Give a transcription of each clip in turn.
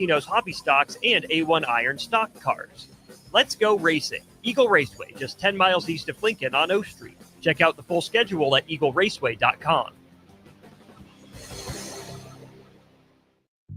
Valentino's hobby stocks, and A1 iron stock cars. Let's go racing. Eagle Raceway, just 10 miles east of Lincoln on O Street. Check out the full schedule at eagleraceway.com.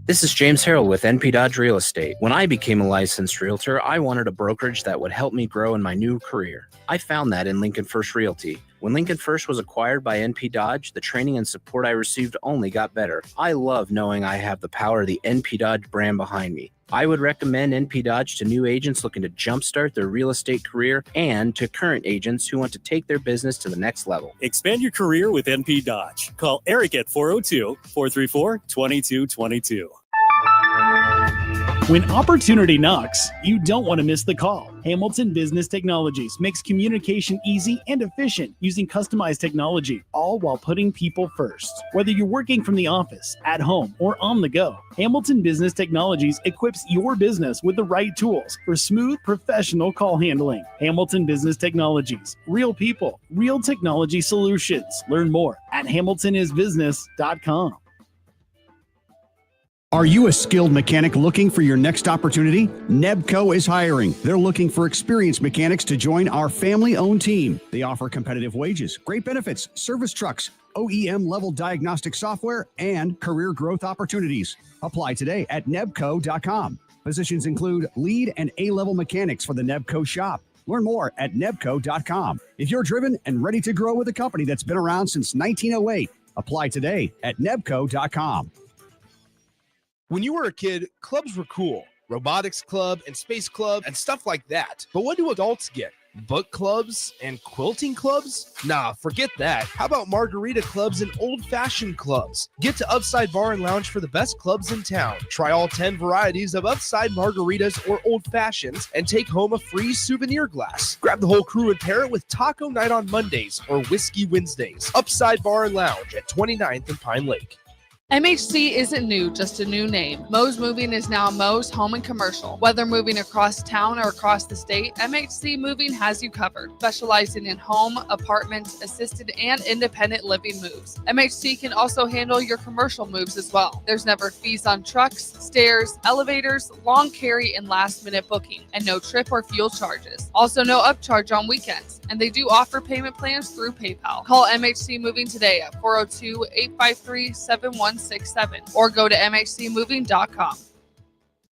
This is James Harrell with NP Dodge Real Estate. When I became a licensed realtor, I wanted a brokerage that would help me grow in my new career. I found that in Lincoln First Realty. When Lincoln First was acquired by NP Dodge, the training and support I received only got better. I love knowing I have the power of the NP Dodge brand behind me. I would recommend NP Dodge to new agents looking to jumpstart their real estate career and to current agents who want to take their business to the next level. Expand your career with NP Dodge. Call Eric at 402-434-2222. When opportunity knocks, you don't want to miss the call. Hamilton Business Technologies makes communication easy and efficient using customized technology, all while putting people first. Whether you're working from the office, at home, or on the go, Hamilton Business Technologies equips your business with the right tools for smooth, professional call handling. Hamilton Business Technologies. Real people, real technology solutions. Learn more at hamiltonisbusiness.com. Are you a skilled mechanic looking for your next opportunity? Nebco is hiring. They're looking for experienced mechanics to join our family-owned team. They offer competitive wages, great benefits, service trucks, OEM-level diagnostic software, and career growth opportunities. Apply today at nebco.com. Positions include lead and A-level mechanics for the Nebco shop. Learn more at nebco.com. If you're driven and ready to grow with a company that's been around since 1908, apply today at nebco.com. When you were a kid, clubs were cool. Robotics club and space club and stuff like that. But what do adults get? Book clubs and quilting clubs? Nah, forget that. How about margarita clubs and old-fashioned clubs? Get to Upside Bar and Lounge for the best clubs in town. Try all 10 varieties of Upside margaritas or old fashions and take home a free souvenir glass. Grab the whole crew and pair it with taco night on Mondays or whiskey Wednesdays. Upside Bar and Lounge at 29th and Pine Lake. MHC isn't new, just a new name. Mo's Moving is now Mo's Home and Commercial. Whether moving across town or across the state, MHC Moving has you covered, specializing in home, apartment, assisted, and independent living moves. MHC can also handle your commercial moves as well. There's never fees on trucks, stairs, elevators, long carry, and last-minute booking, and no trip or fuel charges. Also no upcharge on weekends, and they do offer payment plans through PayPal. Call MHC Moving today at 402-853-7167 or go to mhcmoving.com.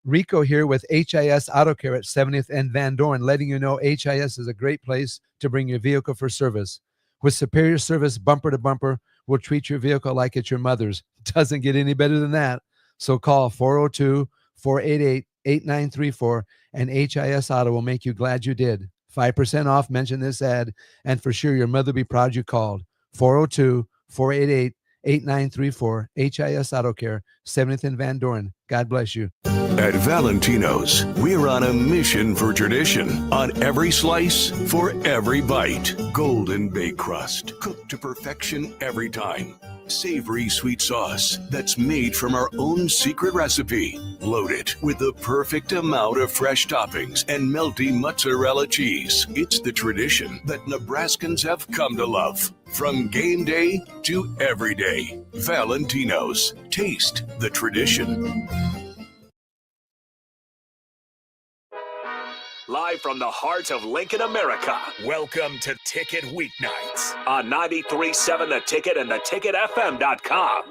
Rico here with HIS Auto Care at 70th and Van Dorn, letting you know HIS is a great place to bring your vehicle for service. With superior service bumper to bumper, we'll treat your vehicle like it's your mother's. It doesn't get any better than that. So call 402-488-8934 and HIS Auto will make you glad you did. 5% off, mention this ad, and for sure your mother will be proud you called. 402-488-8934, HIS Auto Care, 70th and Van Dorn. God bless you. At Valentino's, we're on a mission for tradition. On every slice, for every bite. Golden baked crust, cooked to perfection every time. Savory sweet sauce that's made from our own secret recipe. Loaded with the perfect amount of fresh toppings and melty mozzarella cheese. It's the tradition that Nebraskans have come to love. From game day to every day. Valentino's. Taste the tradition. Live from the heart of Lincoln, America, welcome to Ticket Weeknights on 93.7 The Ticket and theticketfm.com.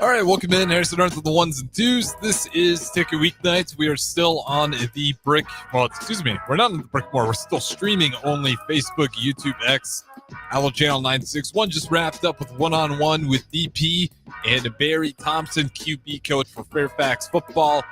All right, welcome in. Harrison North with the ones and twos. This is Ticket Weeknights. We are still on the brick. Well, excuse me. We're not on the brick more. We're still streaming only Facebook, YouTube, X, Allo Channel 961. Just wrapped up with one-on-one with DP and Barry Thompson, QB coach for Fairfax football.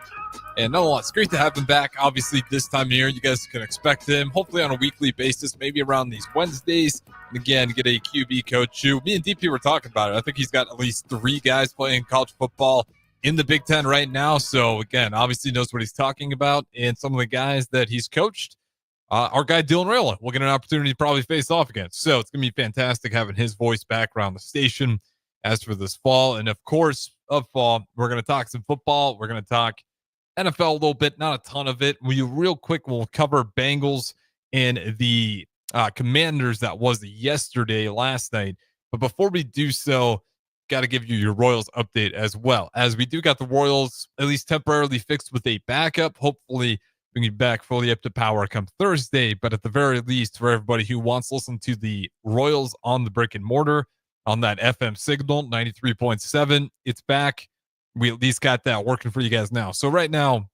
And no, it's great to have him back. Obviously, this time of year, you guys can expect him, hopefully on a weekly basis, maybe around these Wednesdays. And again, get a QB coach who, me and DP were talking about it. I think he's got at least 3 guys playing college football in the Big Ten right now. So, again, obviously knows what he's talking about. And some of the guys that he's coached, our guy Dylan Rayla will get an opportunity to probably face off against. So it's going to be fantastic having his voice back around the station as for this fall. And, of course, of fall, we're going to talk some football. We're going to talk NFL a little bit, not a ton of it. Real quick, we'll cover Bengals and the Commanders. That was yesterday, last night. But before we do so, got to give you your Royals update as well, as we do got the Royals at least temporarily fixed with a backup. Hopefully bring you back fully up to power come Thursday. But at the very least, for everybody who wants to listen to the Royals on the brick and mortar on that FM signal, 93.7, it's back. We at least got that working for you guys now. So right now,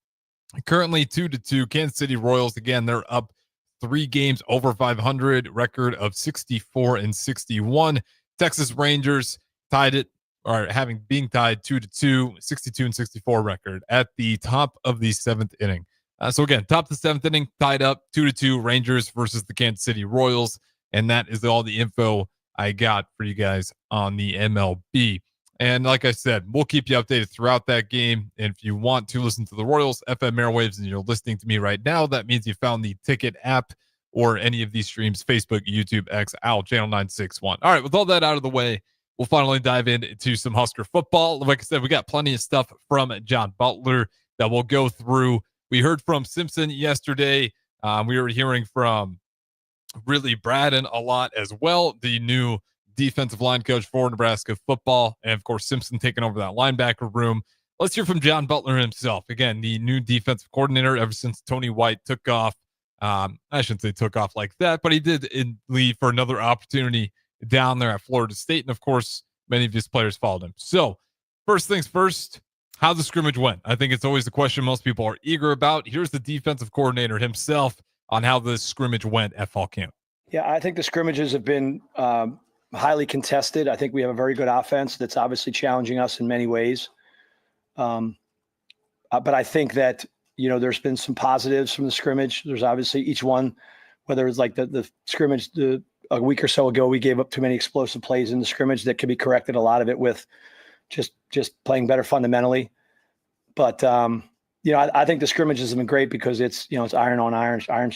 currently 2-2, Kansas City Royals. Again, they're up 3 games over 500, record of 64-61. Texas Rangers tied it, or being tied 2-2, 62-64 record at the top of the 7th inning. So again, top of the 7th inning, tied up 2-2, Rangers versus the Kansas City Royals. And that is all the info I got for you guys on the MLB. And like I said, we'll keep you updated throughout that game. And if you want to listen to the Royals FM airwaves and you're listening to me right now, that means you found the Ticket app or any of these streams, Facebook, YouTube, X, Owl, Channel 961. All right, with all that out of the way, we'll finally dive into some Husker football. Like I said, we got plenty of stuff from John Butler that we'll go through. We heard from Simpson yesterday. We were hearing from really Braden a lot as well, the new defensive line coach for Nebraska football. And of course, Simpson taking over that linebacker room. Let's hear from John Butler himself. Again, the new defensive coordinator ever since Tony White took off. I shouldn't say took off like that, but he did leave for another opportunity down there at Florida State. And of course, many of his players followed him. So first things first, how the scrimmage went. I think it's always the question most people are eager about. Here's the defensive coordinator himself on how the scrimmage went at fall camp. Yeah, I think the scrimmages have been highly contested. I think we have a very good offense that's obviously challenging us in many ways. But I think that, there's been some positives from the scrimmage. There's obviously each one, whether it's like the scrimmage a week or so ago, we gave up too many explosive plays in the scrimmage that could be corrected. A lot of it with just playing better fundamentally. But, I think the scrimmages have been great because it's iron on iron. I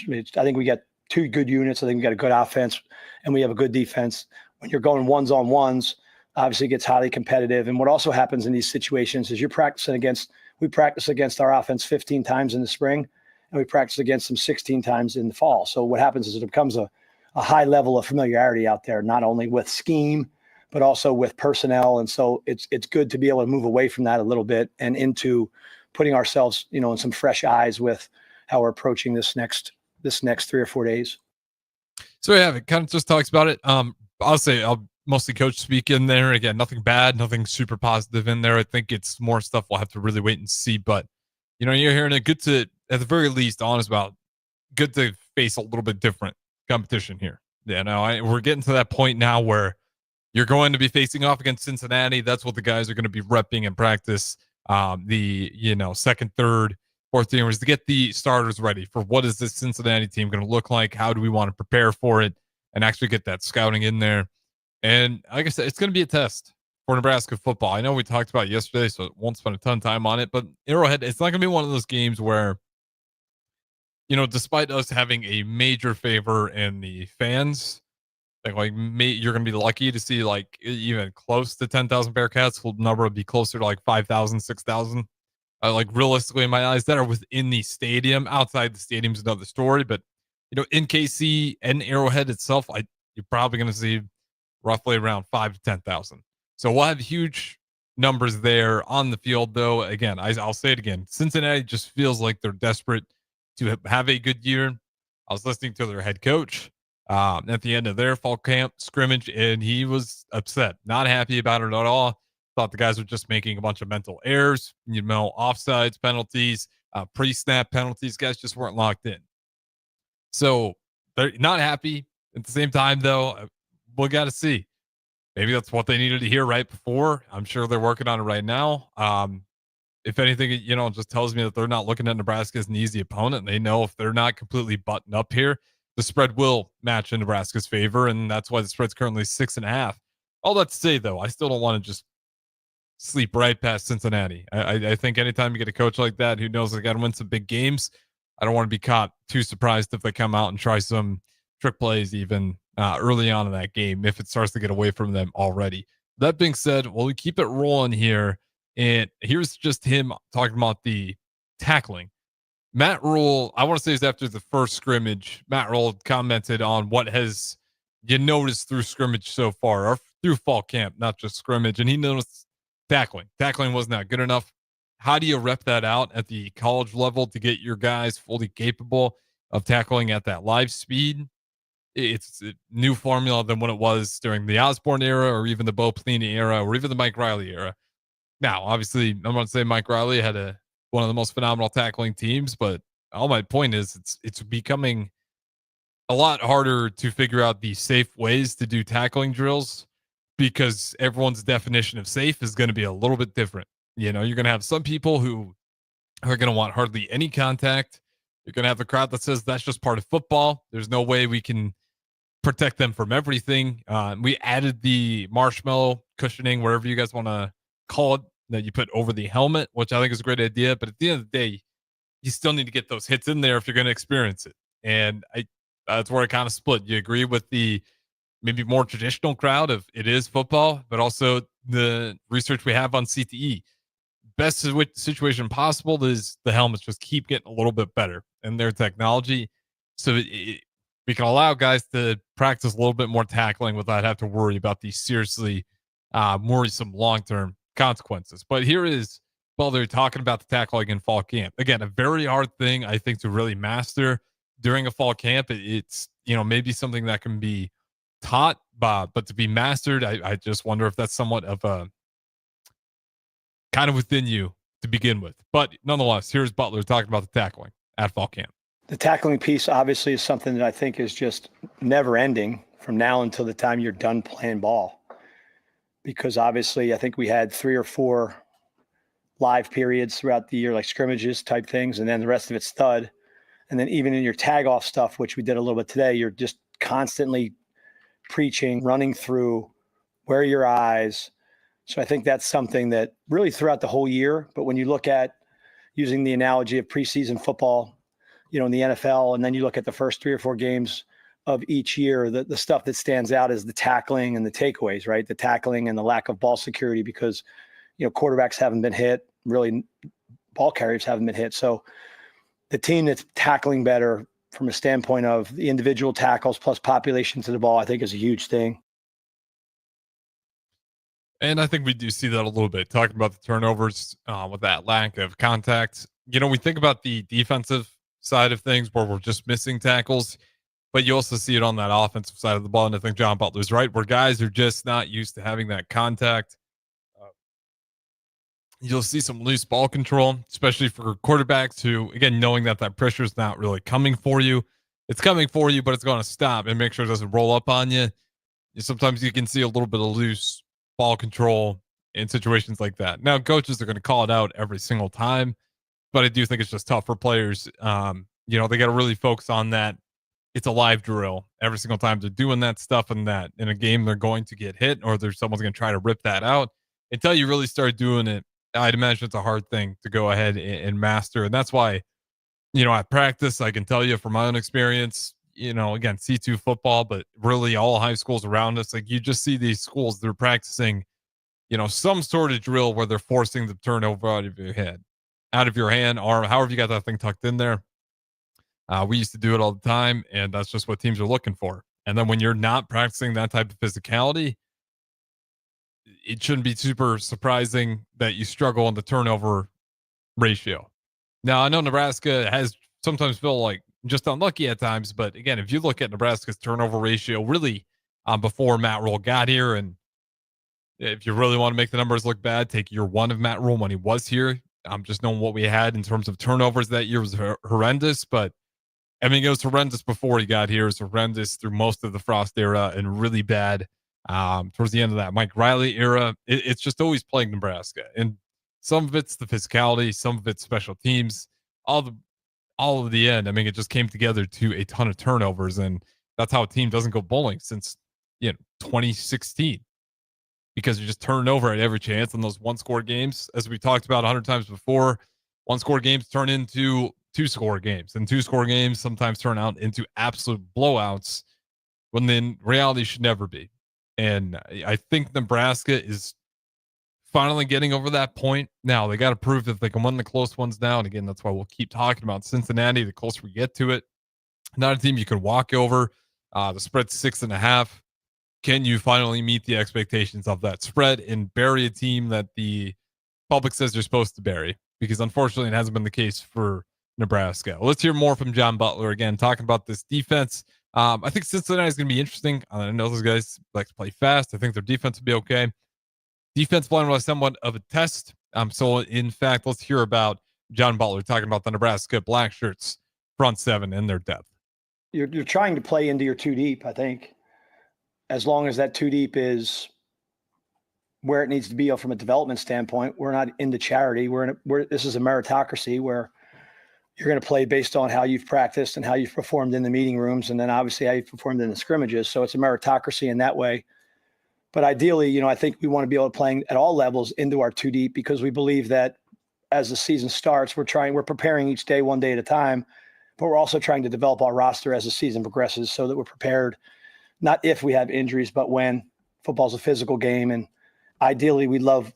think we got 2 good units. I think we got a good offense and we have a good defense. When you're going ones on ones, obviously it gets highly competitive. And what also happens in these situations is we practice against our offense 15 times in the spring and we practice against them 16 times in the fall. So what happens is it becomes a high level of familiarity out there, not only with scheme, but also with personnel. And so it's good to be able to move away from that a little bit and into putting ourselves, in some fresh eyes with how we're approaching this next 3 or 4 days. So yeah, it kind of just talks about it. I'll mostly coach speak in there. Again, nothing bad, nothing super positive in there. I think it's more stuff we'll have to really wait and see. But, you're hearing it, good to, at the very least, honest about, good to face a little bit different competition here. We're getting to that point now where you're going to be facing off against Cincinnati. That's what the guys are going to be repping in practice. Second, third, fourth teamers to get the starters ready for what is this Cincinnati team going to look like? How do we want to prepare for it and actually get that scouting in there? And like I said, it's going to be a test for Nebraska football. I know we talked about it yesterday, so won't spend a ton of time on it, but Arrowhead, it's not going to be one of those games where, despite us having a major favor in the fans, you're going to be lucky to see even close to 10,000 Bearcats. The number would be closer to 5,000, 6,000. Realistically, in my eyes, that are within the stadium. Outside the stadium's another story, but in KC and Arrowhead itself, you're probably going to see roughly around 5,000 to 10,000. So we'll have huge numbers there on the field, though. Again, I'll say it again. Cincinnati just feels like they're desperate to have a good year. I was listening to their head coach at the end of their fall camp scrimmage, and he was upset, not happy about it at all. Thought the guys were just making a bunch of mental errors, offsides, penalties, pre-snap penalties. Guys just weren't locked in. So they're not happy. At the same time, though, we got to see. Maybe that's what they needed to hear right before. I'm sure they're working on it right now. If anything, it just tells me that they're not looking at Nebraska as an easy opponent. They know if they're not completely buttoned up here, the spread will match in Nebraska's favor, and that's why the spread's currently 6.5. All that to say, though, I still don't want to just sleep right past Cincinnati. I think anytime you get a coach like that who knows they got to win some big games, I don't want to be caught too surprised if they come out and try some trick plays even early on in that game if it starts to get away from them already. That being said, we keep it rolling here. And here's just him talking about the tackling. Matt Rule, I want to say, is after the first scrimmage. Matt Rule commented on what has you noticed through scrimmage so far, or through fall camp, not just scrimmage. And he noticed tackling. Tackling was not good enough. How do you rep that out at the college level to get your guys fully capable of tackling at that live speed? It's a new formula than what it was during the Osborne era, or even the Bo Pelini era, or even the Mike Riley era. Now, obviously, I'm going to say Mike Riley had one of the most phenomenal tackling teams, but all my point is it's becoming a lot harder to figure out the safe ways to do tackling drills, because everyone's definition of safe is going to be a little bit different. You're going to have some people who are going to want hardly any contact. You're going to have the crowd that says that's just part of football. There's no way we can protect them from everything. We added the marshmallow cushioning, wherever you guys want to call it, that you put over the helmet, which I think is a great idea. But at the end of the day, you still need to get those hits in there if you're going to experience it. And that's where I kind of split. You agree with the maybe more traditional crowd of it is football, but also the research we have on CTE. Best situation possible is the helmets just keep getting a little bit better in their technology. So we can allow guys to practice a little bit more tackling without having to worry about these seriously worrisome long-term consequences. But here is Butler talking about the tackling in fall camp. Again, a very hard thing, I think, to really master during a fall camp. It's, maybe something that can be taught, but to be mastered, I just wonder if that's somewhat of a kind of within you to begin with. But nonetheless, here's Butler talking about the tackling at fall camp. The tackling piece obviously is something that I think is just never ending from now until the time you're done playing ball. Because obviously I think we had 3 or 4 live periods throughout the year, like scrimmages type things, and then the rest of it's stud. And then even in your tag off stuff, which we did a little bit today, you're just constantly preaching, running through, where are your eyes. So I think that's something that really throughout the whole year. But when you look at using the analogy of preseason football, in the NFL, and then you look at the first 3 or 4 games of each year, the stuff that stands out is the tackling and the takeaways, right? The tackling and the lack of ball security, because, quarterbacks haven't been hit, really ball carriers haven't been hit. So the team that's tackling better from a standpoint of the individual tackles plus population to the ball, I think is a huge thing. And I think we do see that a little bit, talking about the turnovers with that lack of contact. We think about the defensive side of things where we're just missing tackles, but you also see it on that offensive side of the ball. And I think John Butler's right, where guys are just not used to having that contact. You'll see some loose ball control, especially for quarterbacks who, again, knowing that pressure is not really coming for you. It's coming for you, but it's going to stop and make sure it doesn't roll up on you. Sometimes you can see a little bit of loose ball control in situations like that. Now, coaches are going to call it out every single time, but I do think it's just tough for players. They got to really focus on that. It's a live drill every single time they're doing that stuff, and that in a game they're going to get hit, or there's someone's going to try to rip that out. Until you really start doing it, I'd imagine it's a hard thing to go ahead and master. And that's why, at practice, I can tell you from my own experience, again, C2 football, but really all high schools around us, like you just see these schools, they're practicing, some sort of drill where they're forcing the turnover out of your hand, arm, however you got that thing tucked in there. We used to do it all the time, and that's just what teams are looking for. And then when you're not practicing that type of physicality, it shouldn't be super surprising that you struggle on the turnover ratio. Now, I know Nebraska has sometimes feel like just unlucky at times, but again, if you look at Nebraska's turnover ratio, really before Matt Rule got here, and if you really want to make the numbers look bad, take year 1 of Matt Rule when he was here. Just knowing what we had in terms of turnovers that year was horrendous, but I mean, it was horrendous before he got here. It was horrendous through most of the Frost era, and really bad towards the end of that Mike Riley era. It's just always plagued Nebraska, and some of it's the physicality, some of it's special teams, all of the end. I mean, it just came together to a ton of turnovers, and that's how a team doesn't go bowling since 2016, because you just turn over at every chance. In those 1-score games, as we talked about 100 times before, 1-score games turn into 2-score games, and 2-score games sometimes turn out into absolute blowouts, when then reality should never be. And I think Nebraska is finally getting over that point. Now they got to prove that they can win the close ones now. And again, that's why we'll keep talking about Cincinnati the closer we get to it. Not a team you could walk over. The spread's 6.5. Can you finally meet the expectations of that spread and bury a team that the public says you're supposed to bury? Because unfortunately, it hasn't been the case for Nebraska. Let's hear more from John Butler again, talking about this defense. I think Cincinnati is going to be interesting. I know those guys like to play fast. I think their defense will be okay. Defense line was somewhat of a test. So in fact, let's hear about John Butler talking about the Nebraska Black Shirts front seven and their depth. You're trying to play into your two deep, I think, as long as that two deep is where it needs to be from a development standpoint. We're not into charity. This is a meritocracy where you're going to play based on how you've practiced and how you've performed in the meeting rooms, and then obviously how you've performed in the scrimmages. So it's a meritocracy in that way. But ideally, I think we want to be able to play at all levels into our two deep, because we believe that as the season starts, we're preparing each day, one day at a time, but we're also trying to develop our roster as the season progresses so that we're prepared, not if we have injuries, but when. Football's a physical game, and ideally we'd love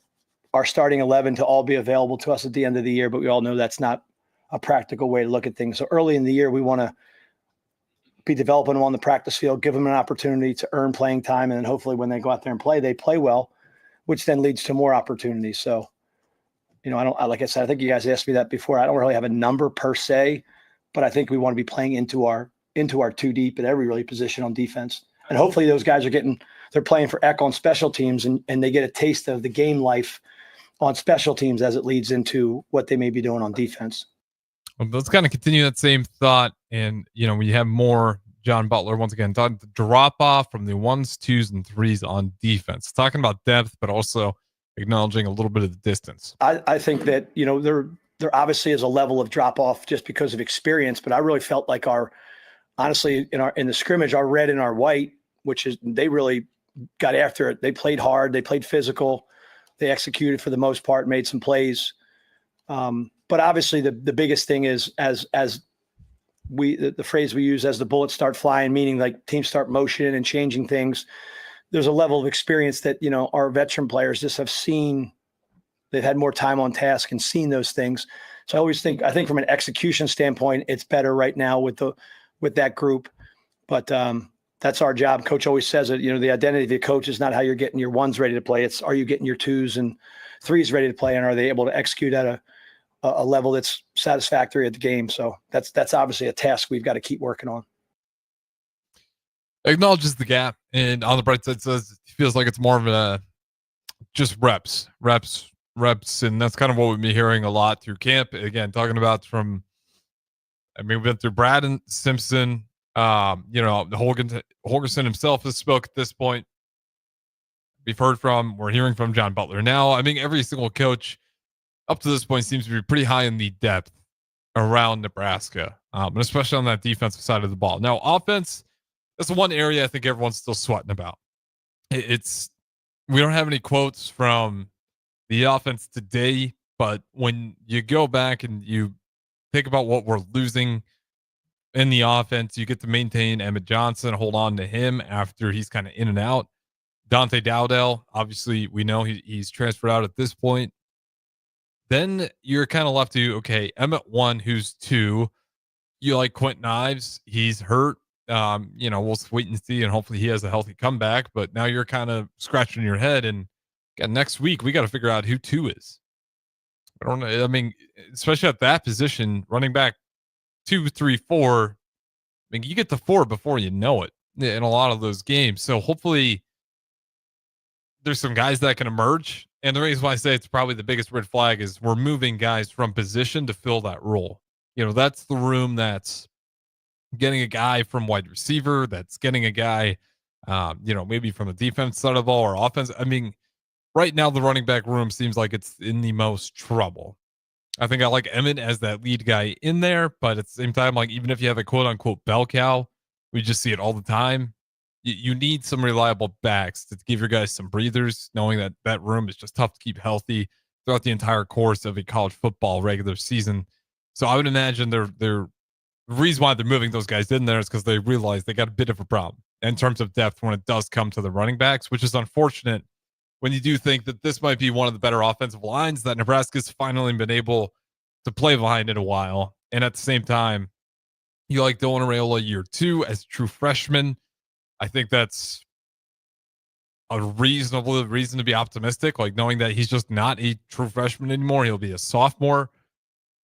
our starting 11 to all be available to us at the end of the year, but we all know that's not a practical way to look at things. So early in the year, we want to be developing them on the practice field, give them an opportunity to earn playing time, and then hopefully when they go out there and play, they play well, which then leads to more opportunities. So, like I said, I think you guys asked me that before. I don't really have a number per se, but I think we want to be playing into our two deep at every really position on defense. And hopefully those guys they're playing for Eck on special teams, and they get a taste of the game life on special teams as it leads into what they may be doing on defense. Well, let's kind of continue that same thought. And, we have more John Butler once again, the drop off from the 1s, 2s, and 3s on defense, talking about depth, but also acknowledging a little bit of the distance. I think that, there obviously is a level of drop off just because of experience, but I really felt like honestly, in the scrimmage, our red and our white, they really got after it. They played hard. They played physical. They executed for the most part, made some plays. But obviously the biggest thing is the phrase we use, as the bullets start flying, meaning like teams start motioning and changing things. There's a level of experience that, our veteran players just have seen. They've had more time on task and seen those things. So I think from an execution standpoint, it's better right now with that group. But that's our job. Coach always says it, the identity of the coach is not how you're getting your 1s ready to play. It's, are you getting your 2s and 3s ready to play? And are they able to execute at a level that's satisfactory at the game? So that's obviously a task we've got to keep working on. Acknowledges the gap, and on the bright side says it feels like it's more of a just reps, and that's kind of what we've been hearing a lot through camp. Again, talking about we've been through Brad and Simpson. Holgerson himself has spoke at this point. We're hearing from John Butler now. Every single coach up to this point seems to be pretty high in the depth around Nebraska, and especially on that defensive side of the ball. Now, offense, that's the one area I think everyone's still sweating about. We don't have any quotes from the offense today, but when you go back and you think about what we're losing in the offense, you get to maintain Emmett Johnson, hold on to him after he's kind of in and out. Dante Dowdell, obviously, we know he's transferred out at this point. Then you're kind of left to, okay, Emmett 1, who's 2. You like Quentin Ives, he's hurt. We'll wait and see, and hopefully he has a healthy comeback. But now you're kind of scratching your head, and next week we got to figure out who 2 is. I don't know. Especially at that position, running back 2, 3, 4. You get to 4 before you know it in a lot of those games. So hopefully there's some guys that can emerge. And the reason why I say it's probably the biggest red flag is we're moving guys from position to fill that role. That's the room that's getting a guy from wide receiver, that's getting a guy, maybe from the defense side of the ball or offense. Right now the running back room seems like it's in the most trouble. I think I like Emmett as that lead guy in there, but at the same time, even if you have a quote unquote bell cow, we just see it all the time. You need some reliable backs to give your guys some breathers, knowing that that room is just tough to keep healthy throughout the entire course of a college football regular season. So I would imagine the reason why they're moving those guys in there is because they realize they got a bit of a problem in terms of depth when it does come to the running backs, which is unfortunate when you do think that this might be one of the better offensive lines that Nebraska's finally been able to play behind in a while. And at the same time, you like Dylan Raiola year 2 as a true freshman. I think that's a reasonable reason to be optimistic, like knowing that he's just not a true freshman anymore. He'll be a sophomore.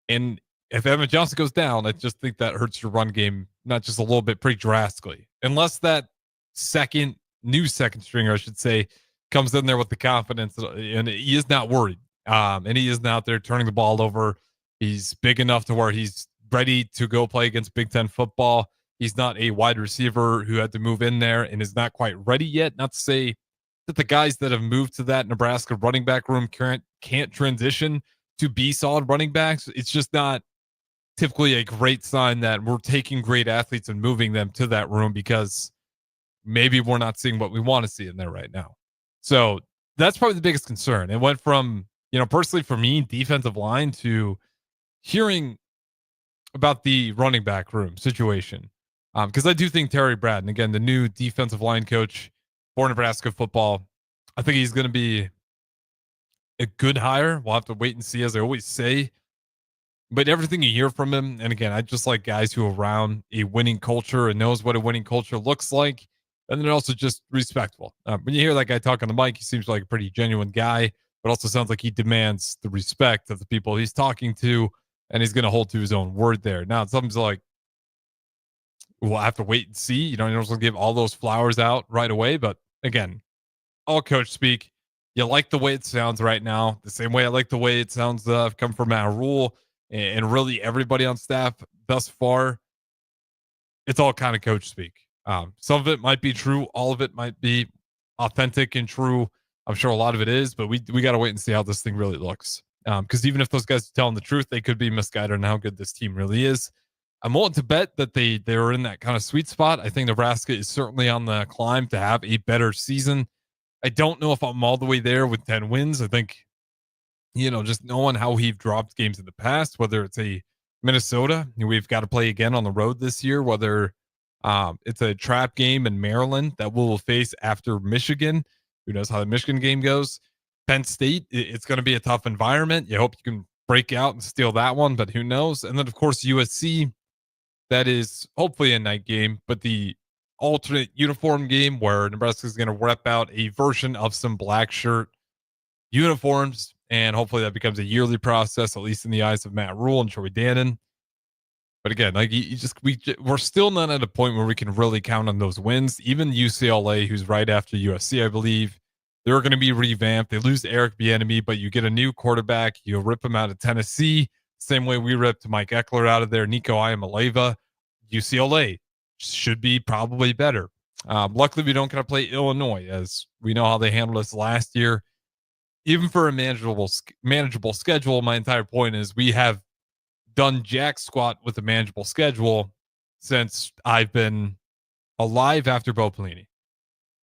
And if Evan Johnson goes down, I just think that hurts your run game, not just a little bit, pretty drastically. Unless that new second stringer, I should say, comes in there with the confidence, and he is not worried. And he isn't out there turning the ball over. He's big enough to where he's ready to go play against Big Ten football. He's not a wide receiver who had to move in there and is not quite ready yet. Not to say that the guys that have moved to that Nebraska running back room can't transition to be solid running backs. It's just not typically a great sign that we're taking great athletes and moving them to that room, because maybe we're not seeing what we want to see in there right now. So that's probably the biggest concern. It went from, personally for me, defensive line, to hearing about the running back room situation. Because I do think Terry Braden, again, the new defensive line coach for Nebraska football, I think he's going to be a good hire. We'll have to wait and see, as I always say. But everything you hear from him, and again, I just like guys who are around a winning culture and knows what a winning culture looks like. And then also just respectful. When you hear that guy talk on the mic, he seems like a pretty genuine guy, but also sounds like he demands the respect of the people he's talking to, and he's going to hold to his own word there. Now, something's like, we'll have to wait and see. You're not going to give all those flowers out right away. But again, all coach speak. You like the way it sounds right now, the same way I like the way it sounds come from Matt Rule and really everybody on staff thus far. It's all kind of coach speak. Some of it might be true. All of it might be authentic and true. I'm sure a lot of it is, but we got to wait and see how this thing really looks. Because even if those guys are telling the truth, they could be misguided on how good this team really is. I'm willing to bet that they're in that kind of sweet spot. I think Nebraska is certainly on the climb to have a better season. I don't know if I'm all the way there with 10 wins. I think, just knowing how we've dropped games in the past, whether it's a Minnesota, we've got to play again on the road this year, whether it's a trap game in Maryland that we'll face after Michigan. Who knows how the Michigan game goes? Penn State, it's going to be a tough environment. You hope you can break out and steal that one, but who knows? And then, of course, USC, that is hopefully a night game, but the alternate uniform game where Nebraska is going to rep out a version of some black shirt uniforms, and hopefully that becomes a yearly process, at least in the eyes of Matt Rule and Troy Dannon. But again, like we're still not at a point where we can really count on those wins. Even UCLA, who's right after USC, I believe, they're going to be revamped. They lose Eric Bieniemy, but you get a new quarterback. You rip him out of Tennessee, same way we ripped Mike Eckler out of there. Nico Iamaleava. UCLA should be probably better. Luckily, we don't get to play Illinois, as we know how they handled us last year. Even for a manageable schedule, my entire point is we have done jack squat with a manageable schedule since I've been alive after Bo Pelini.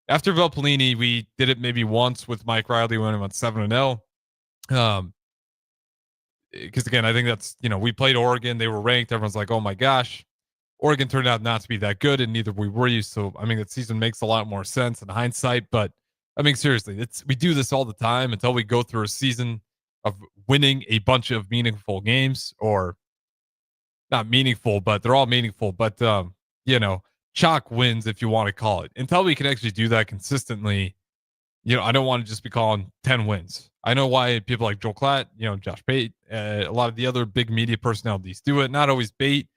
After Bo Pelini, we did it maybe once with Mike Riley when we went 7-0. Because again, I think that's, we played Oregon. They were ranked. Everyone's like, oh my gosh. Oregon turned out not to be that good, and neither were you. So, that season makes a lot more sense in hindsight. But, seriously, we do this all the time until we go through a season of winning a bunch of meaningful games, or not meaningful, but they're all meaningful. But, chalk wins, if you want to call it. Until we can actually do that consistently, I don't want to just be calling 10 wins. I know why people like Joel Klatt, Josh Bate, a lot of the other big media personalities do it. Not always Bate.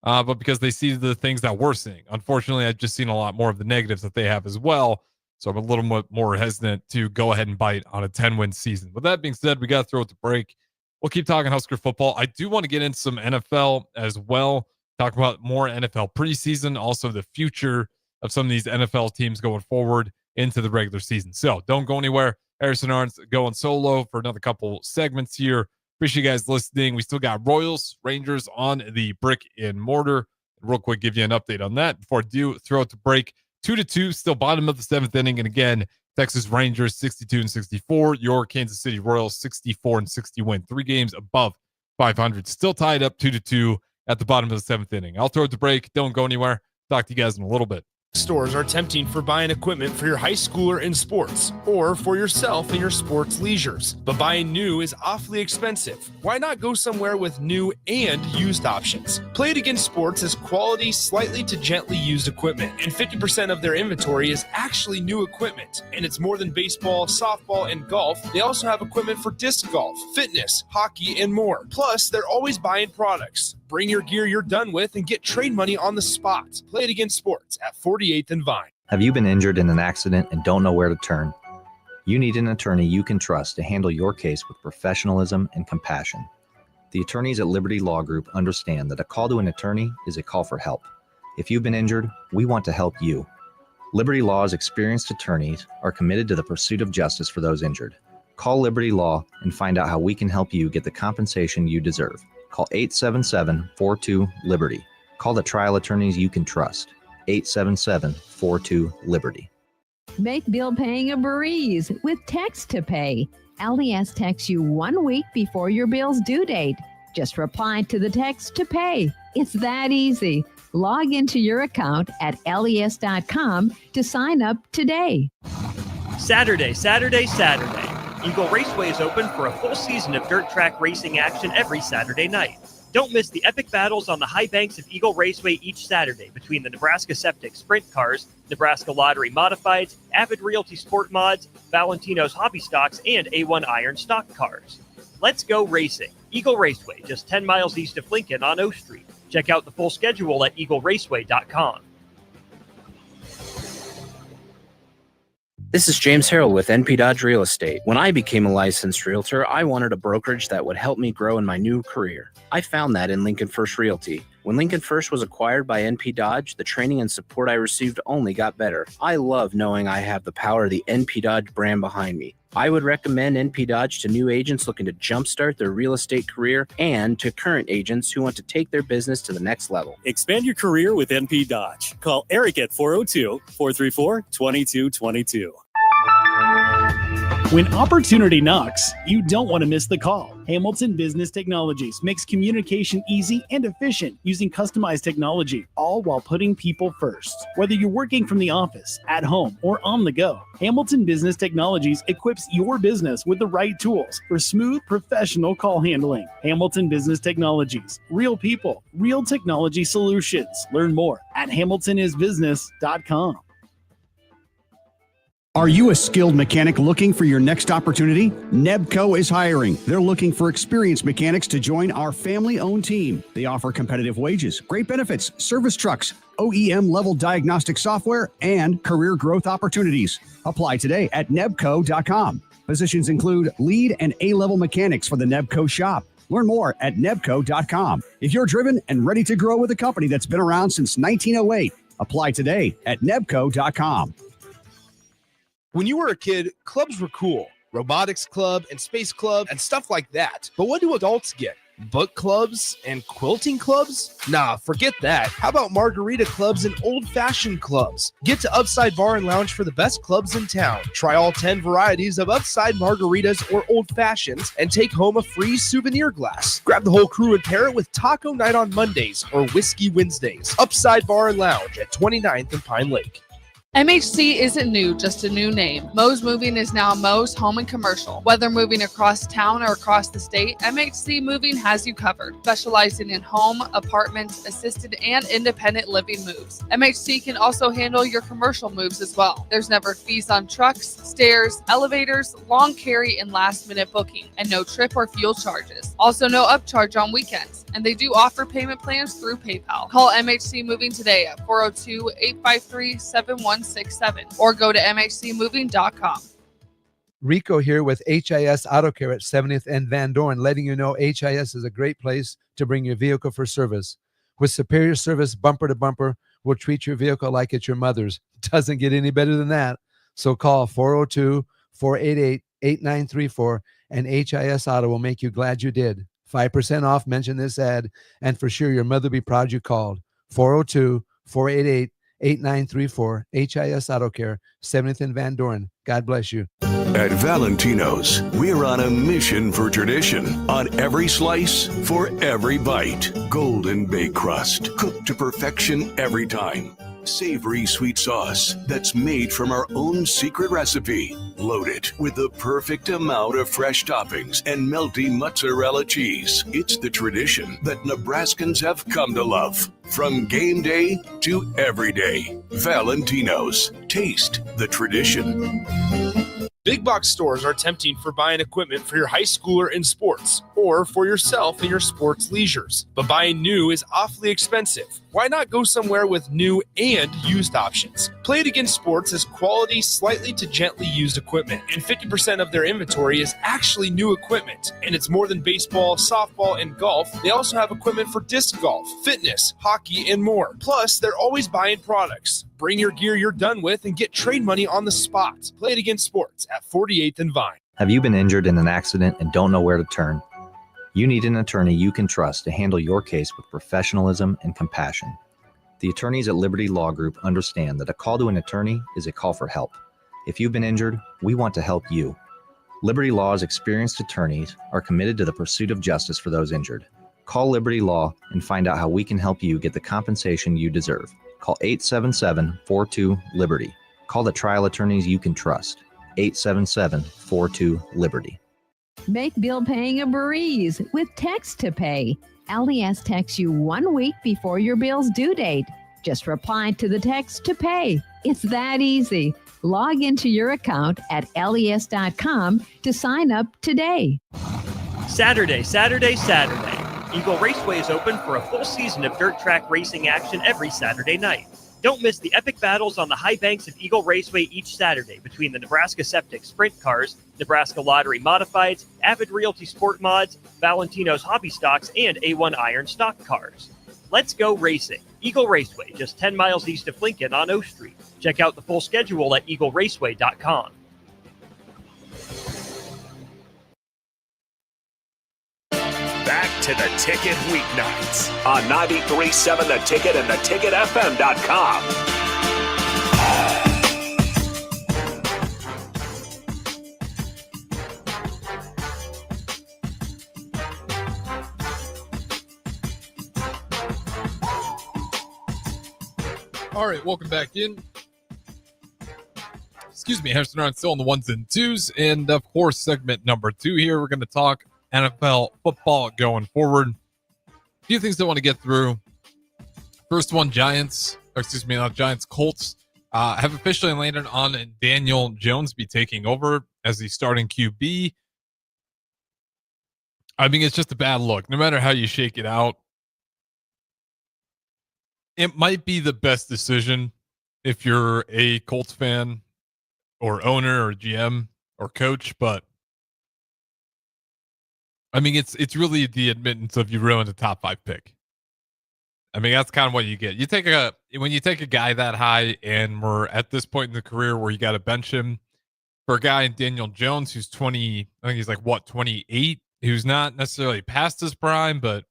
But because they see the things that we're seeing. Unfortunately, I've just seen a lot more of the negatives that they have as well. So I'm a little more hesitant to go ahead and bite on a 10-win season. With that being said, we got to throw it to break. We'll keep talking Husker football. I do want to get into some NFL as well. Talk about more NFL preseason. Also, the future of some of these NFL teams going forward into the regular season. So don't go anywhere. Harrison Arens going solo for another couple segments here. Appreciate you guys listening. We still got Royals, Rangers on the brick and mortar. Real quick, give you an update on that before I do throw it to break. 2-2, still bottom of the 7th inning. And again, Texas Rangers 62-64. Your Kansas City Royals 64-60 win. 3 games above 500. Still tied up 2-2 at the bottom of the 7th inning. I'll throw it to break. Don't go anywhere. Talk to you guys in a little bit. Stores are tempting for buying equipment for your high schooler in sports or for yourself in your sports leisures. But buying new is awfully expensive. Why not go somewhere with new and used options? Play It Again Sports has quality, slightly to gently used equipment, and 50% of their inventory is actually new equipment. And it's more than baseball, softball, and golf. They also have equipment for disc golf, fitness, hockey, and more. Plus, they're always buying products. Bring your gear you're done with and get trade money on the spot. Play It Again Sports at 48th and Vine. Have you been injured in an accident and don't know where to turn? You need an attorney you can trust to handle your case with professionalism and compassion. The attorneys at Liberty Law Group understand that a call to an attorney is a call for help. If you've been injured, we want to help you. Liberty Law's experienced attorneys are committed to the pursuit of justice for those injured. Call Liberty Law and find out how we can help you get the compensation you deserve. Call 877-42-LIBERTY. Call the trial attorneys you can trust. 877-42-LIBERTY. Make bill paying a breeze with Text to Pay. LES texts you 1 week before your bill's due date. Just reply to the text to pay. It's that easy. Log into your account at les.com to sign up today. Saturday. Eagle Raceway is open for a full season of dirt track racing action every Saturday night. Don't miss the epic battles on the high banks of Eagle Raceway each Saturday between the Nebraska Septic Sprint Cars, Nebraska Lottery Modifieds, Avid Realty Sport Mods, Valentino's Hobby Stocks, and A1 Iron Stock Cars. Let's go racing. Eagle Raceway, just 10 miles east of Lincoln on O Street. Check out the full schedule at eagleraceway.com. This is James Harrell with NP Dodge Real Estate. When I became a licensed realtor, I wanted a brokerage that would help me grow in my new career. I found that in Lincoln First Realty. When Lincoln First was acquired by NP Dodge, the training and support I received only got better. I love knowing I have the power of the NP Dodge brand behind me. I would recommend NP Dodge to new agents looking to jumpstart their real estate career and to current agents who want to take their business to the next level. Expand your career with NP Dodge. Call Eric at 402-434-2222. When opportunity knocks, you don't want to miss the call. Hamilton Business Technologies makes communication easy and efficient using customized technology, all while putting people first. Whether you're working from the office, at home, or on the go, Hamilton Business Technologies equips your business with the right tools for smooth, professional call handling. Hamilton Business Technologies. Real people, real technology solutions. Learn more at hamiltonisbusiness.com. Are you a skilled mechanic looking for your next opportunity? Nebco is hiring. They're looking for experienced mechanics to join our family-owned team. They offer competitive wages, great benefits, service trucks, OEM-level diagnostic software, and career growth opportunities. Apply today at nebco.com. Positions include lead and A-level mechanics for the Nebco shop. Learn more at nebco.com. If you're driven and ready to grow with a company that's been around since 1908, apply today at nebco.com. When you were a kid, clubs were cool. Robotics club and space club and stuff like that. But what do adults get? Book clubs and quilting clubs? Nah, forget that. How about margarita clubs and old-fashioned clubs? Get to Upside Bar and Lounge for the best clubs in town. Try all 10 varieties of Upside margaritas or old fashions and take home a free souvenir glass. Grab the whole crew and pair it with taco night on Mondays or whiskey Wednesdays. Upside Bar and Lounge at 29th and Pine Lake. MHC isn't new, just a new name. Mo's Moving is now Mo's Home and Commercial. Whether moving across town or across the state, MHC Moving has you covered. Specializing in home, apartments, assisted, and independent living moves. MHC can also handle your commercial moves as well. There's never fees on trucks, stairs, elevators, long carry, and last-minute booking, and no trip or fuel charges. Also no upcharge on weekends, and they do offer payment plans through PayPal. Call MHC Moving today at 402-853-7167 or go to mhcmoving.com. Rico here with HIS Auto Care at 70th and Van Dorn, letting you know HIS is a great place to bring your vehicle for service. With superior service bumper to bumper, we'll treat your vehicle like it's your mother's. Doesn't get any better than that. So call 402-488-8934 and HIS Auto will make you glad you did. 5% off, mention this ad, and for sure your mother will be proud you called. 402-488-8934, HIS Auto Care, 70th and Van Dorn. God bless you. At Valentino's, we're on a mission for tradition. On every slice, for every bite. Golden baked crust, cooked to perfection every time. Savory sweet sauce that's made from our own secret recipe. Loaded with the perfect amount of fresh toppings and melty mozzarella cheese. It's the tradition that Nebraskans have come to love. From game day to every day. Valentino's. Taste the tradition. Big box stores are tempting for buying equipment for your high schooler in sports or for yourself in your sports leisures. But buying new is awfully expensive. Why not go somewhere with new and used options? Play It Again Sports has quality, slightly to gently used equipment, and 50% of their inventory is actually new equipment. And it's more than baseball, softball, and golf. They also have equipment for disc golf, fitness, hockey, and more. Plus, they're always buying products. Bring your gear you're done with and get trade money on the spot. Play It Again Sports at 48th and Vine. Have you been injured in an accident and don't know where to turn? You need an attorney you can trust to handle your case with professionalism and compassion. The attorneys at Liberty Law Group understand that a call to an attorney is a call for help. If you've been injured, we want to help you. Liberty Law's experienced attorneys are committed to the pursuit of justice for those injured. Call Liberty Law and find out how we can help you get the compensation you deserve. Call 877-42-LIBERTY. Call the trial attorneys you can trust. 877-42-LIBERTY. Make bill paying a breeze with Text to Pay. LES texts you 1 week before your bill's due date. Just reply to the text to pay. It's that easy. Log into your account at les.com to sign up today. Saturday. Eagle Raceway is open for a full season of dirt track racing action every Saturday night. Don't miss the epic battles on the high banks of Eagle Raceway each Saturday between the Nebraska Septic Sprint Cars, Nebraska Lottery Modifieds, Avid Realty Sport Mods, Valentino's Hobby Stocks, and A1 Iron Stock Cars. Let's go racing. Eagle Raceway, just 10 miles east of Lincoln on O Street. Check out the full schedule at eagleraceway.com. Back to the Ticket Weeknights on 93.7 The Ticket and theticketfm.com. All right, welcome back in. Excuse me, Harrison Arens still on the ones and twos. And of course, segment number 2 here, we're going to talk NFL football going forward. A few things I want to get through. First one, Colts have officially landed on Daniel Jones be taking over as the starting QB. I mean, it's just a bad look. No matter how you shake it out, it might be the best decision if you're a Colts fan or owner or GM or coach, but I mean, it's really the admittance of you ruined a top 5 pick. I mean, that's kind of what you get. When you take a guy that high, and we're at this point in the career where you got to bench him for a guy in Daniel Jones who's 20. I think he's 28, who's not necessarily past his prime, but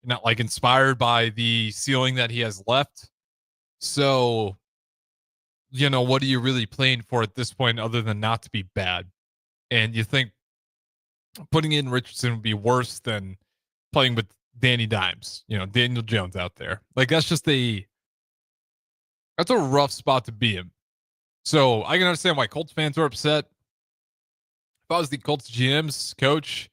not inspired by the ceiling that he has left. So, what are you really playing for at this point other than not to be bad? And you think putting in Richardson would be worse than playing with Danny Dimes, Daniel Jones out there. That's a rough spot to be in. So I can understand why Colts fans are upset. If I was the Colts GM's coach,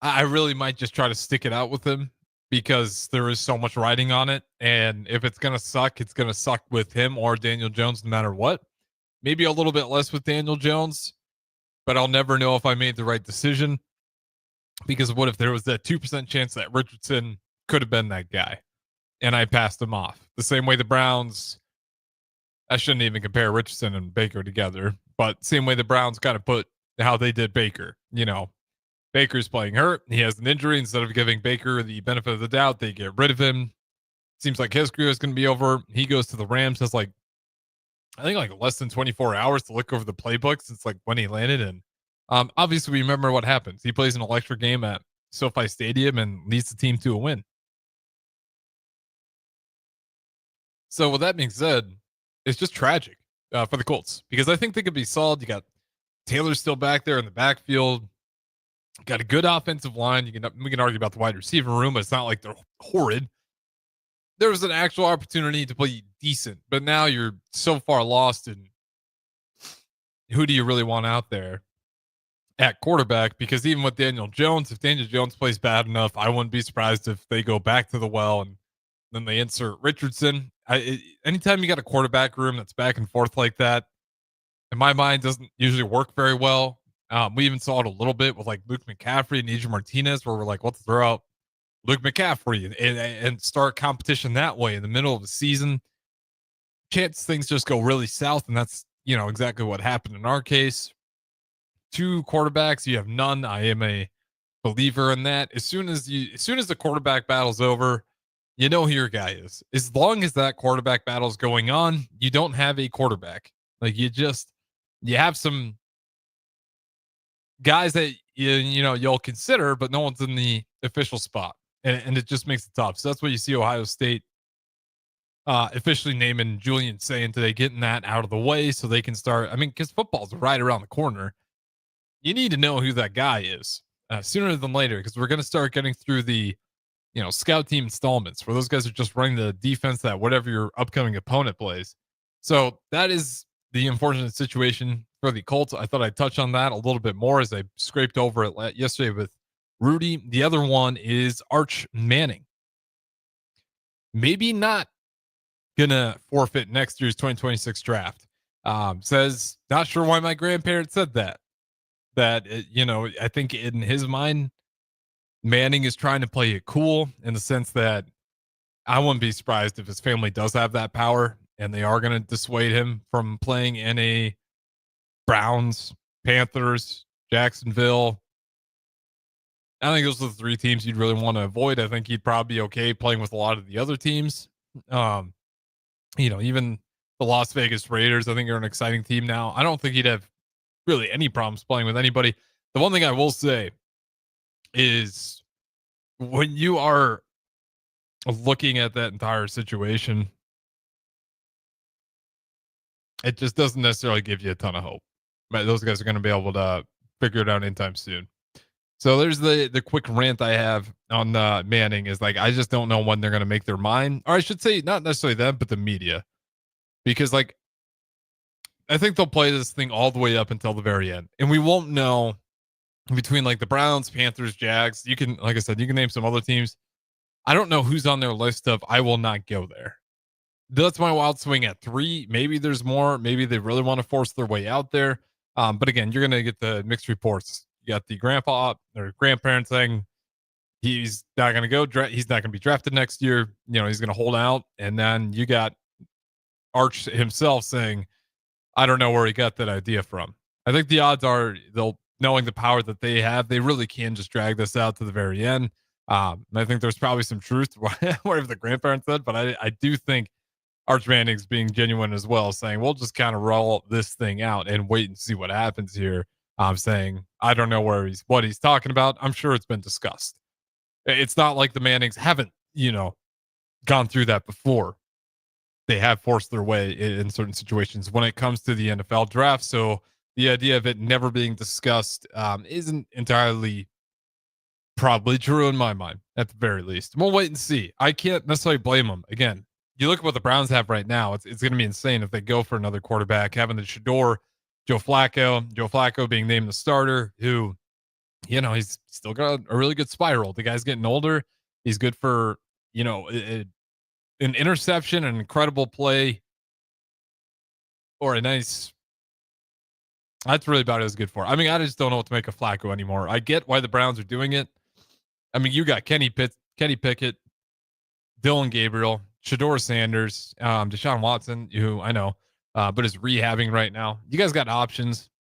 I really might just try to stick it out with him because there is so much riding on it. And if it's going to suck, it's going to suck with him or Daniel Jones no matter what. Maybe a little bit less with Daniel Jones, but I'll never know if I made the right decision. Because what if there was that 2% chance that Richardson could have been that guy and I passed him off? The same way the Browns, I shouldn't even compare Richardson and Baker together, but same way the Browns kind of put how they did Baker. Baker's playing hurt. He has an injury. Instead of giving Baker the benefit of the doubt, they get rid of him. Seems like his career is going to be over. He goes to the Rams. Has I think less than 24 hours to look over the playbook since when he landed. And obviously, we remember what happens. He plays an electric game at SoFi Stadium and leads the team to a win. So with that being said, it's just tragic for the Colts because I think they could be solid. You got Taylor still back there in the backfield. Got a good offensive line. We can argue about the wide receiver room, but it's not like they're horrid. there was an actual opportunity to play decent, but now you're so far lost in who do you really want out there at quarterback? Because even with Daniel Jones, if Daniel Jones plays bad enough, I wouldn't be surprised if they go back to the well and then they insert Richardson. Anytime you got a quarterback room that's back and forth like that, in my mind, doesn't usually work very well. We even saw it a little bit with like Luke McCaffrey and Adrian Martinez, where we're like, let's throw out Luke McCaffrey and start competition that way in the middle of the season. Chance things just go really south, and that's exactly what happened in our case. 2 quarterbacks, you have none. I am a believer in that. As soon as the quarterback battle's over, you know who your guy is. As long as that quarterback battle's going on, you don't have a quarterback. Like you have some guys that you'll consider, but no one's in the official spot, and it just makes it tough. So that's what you see Ohio State officially naming Julian Sayin today, getting that out of the way so they can start. I mean, because football's right around the corner. You need to know who that guy is sooner than later, because we're going to start getting through the scout team installments where those guys are just running the defense that whatever your upcoming opponent plays. So that is the unfortunate situation for the Colts. I thought I'd touch on that a little bit more as I scraped over it yesterday with Rudy. The other one is Arch Manning. Maybe not gonna forfeit next year's 2026 draft. Says not sure why my grandparents said that. I think in his mind, Manning is trying to play it cool in the sense that I wouldn't be surprised if his family does have that power and they are going to dissuade him from playing in a Browns, Panthers, Jacksonville. I think those are the 3 teams you'd really want to avoid. I think he'd probably be okay playing with a lot of the other teams. Even the Las Vegas Raiders, I think are an exciting team now. I don't think he'd have really any problems playing with anybody. The one thing I will say is when you are looking at that entire situation, it just doesn't necessarily give you a ton of hope. But those guys are going to be able to figure it out anytime soon. So there's the quick rant I have on Manning is like, I just don't know when they're going to make their mind. Or I should say not necessarily them, but the media. Because I think they'll play this thing all the way up until the very end. And we won't know between like the Browns, Panthers, Jags. You can, like I said, you can name some other teams. I don't know who's on their list of I will not go there. That's my wild swing at 3. Maybe there's more. Maybe they really want to force their way out there. But again, you're going to get the mixed reports. You got the grandpa or grandparents saying he's not going to go. He's not going to be drafted next year. He's going to hold out. And then you got Arch himself saying, I don't know where he got that idea from. I think the odds are knowing the power that they have, they really can just drag this out to the very end. And I think there's probably some truth to whatever the grandparents said, but I do think Arch Manning's being genuine as well, saying we'll just kind of roll this thing out and wait and see what happens here. I'm saying I don't know what he's talking about. I'm sure it's been discussed. It's not like the Mannings haven't, gone through that before. They have forced their way in certain situations when it comes to the NFL draft. So the idea of it never being discussed isn't entirely probably true in my mind, at the very least. We'll wait and see. I can't necessarily blame them. Again, you look at what the Browns have right now. It's going to be insane if they go for another quarterback, having the Shador, Joe Flacco being named the starter, who, he's still got a really good spiral. The guy's getting older. He's good for, an interception, an incredible play, or a nice. That's really about as good for. I mean, I just don't know what to make of Flacco anymore. I get why the Browns are doing it. I mean, you got Kenny Pickett, Dylan Gabriel, Shador Sanders, Deshaun Watson, who I know, but is rehabbing right now. You guys got options.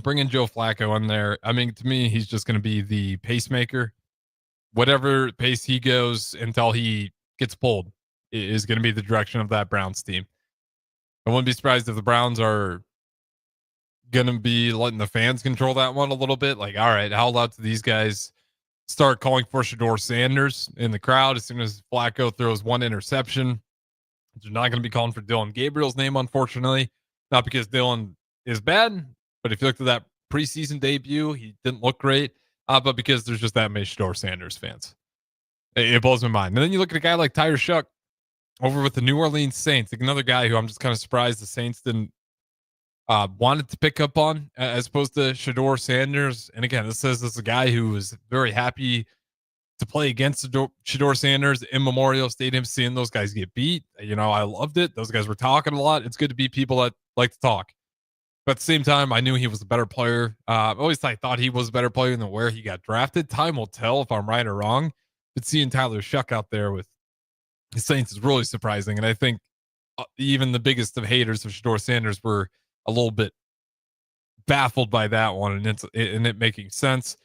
Bring in Joe Flacco in there. I mean, to me, he's just going to be the pacemaker. Whatever pace he goes until he gets pulled is going to be the direction of that Browns team. I wouldn't be surprised if the Browns are going to be letting the fans control that one a little bit. Like, all right, how loud do these guys start calling for Shador Sanders in the crowd as soon as Flacco throws one interception? They're not going to be calling for Dylan Gabriel's name, unfortunately. Not because Dylan is bad, but if you looked at that preseason debut, he didn't look great. But because there's just that many Shador Sanders fans. It blows my mind. And then you look at a guy like Tyler Shuck, over with the New Orleans Saints. Like another guy who I'm just kind of surprised the Saints didn't wanted to pick up on as opposed to Shedeur Sanders. And again, this is a guy who was very happy to play against Shedeur Sanders in Memorial Stadium, seeing those guys get beat. I loved it. Those guys were talking a lot. It's good to be people that like to talk. But at the same time, I knew he was a better player. I thought he was a better player than where he got drafted. Time will tell if I'm right or wrong. But seeing Tyler Shuck out there with the Saints is really surprising. And I think even the biggest of haters of Shedeur Sanders were a little bit baffled by that one and it making sense.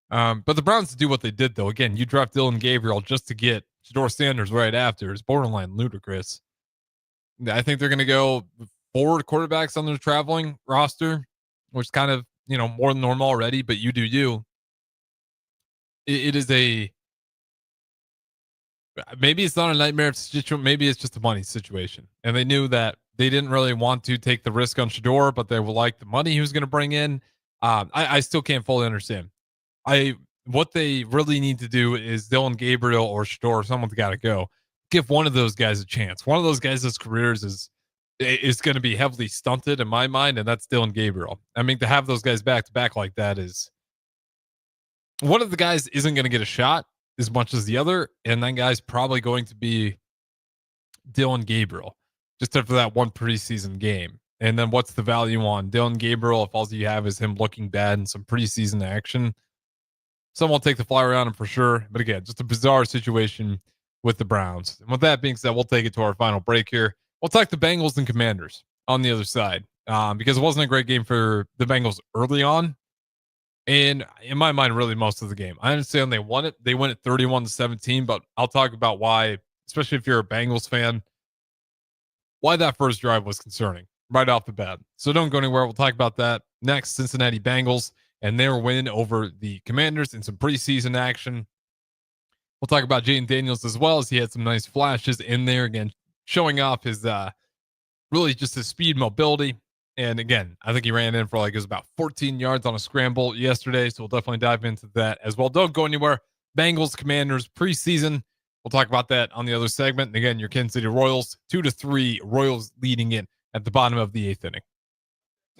But the Browns do what they did, though. Again, you draft Dylan Gabriel just to get Shedeur Sanders right after is borderline ludicrous. I think they're going to go 4 quarterbacks on their traveling roster, which is kind of, more than normal already, but you do you. It is maybe it's not a nightmare situation. Maybe it's just a money situation. And they knew that they didn't really want to take the risk on Shedeur, but they will like the money he was going to bring in. I still can't fully understand. What they really need to do is Dylan Gabriel or Shedeur, someone's got to go. Give one of those guys a chance. One of those guys' careers is going to be heavily stunted in my mind, and that's Dylan Gabriel. I mean, to have those guys back to back like that is one of the guys isn't going to get a shot as much as the other, and that guy's probably going to be Dylan Gabriel just after that one preseason game. And then what's the value on Dylan Gabriel if all you have is him looking bad in some preseason action? Someone will take the flyer on him for sure. But again, just a bizarre situation with the Browns. And with that being said, we'll take it to our final break here. We'll talk the Bengals and Commanders on the other side because it wasn't a great game for the Bengals early on. And in my mind, really most of the game. I understand they won it. They win it 31-17, but I'll talk about why, especially if you're a Bengals fan, why that first drive was concerning right off the bat. So don't go anywhere. We'll talk about that next. Cincinnati Bengals and their win over the Commanders in some preseason action. We'll talk about Jaden Daniels as well, as he had some nice flashes in there, again, showing off his really just his speed, mobility. And again, I think he ran in for it was about 14 yards on a scramble yesterday. So we'll definitely dive into that as well. Don't go anywhere. Bengals, Commanders, preseason. We'll talk about that on the other segment. And again, your Kansas City Royals, 2-3, Royals leading it at the bottom of the 8th inning.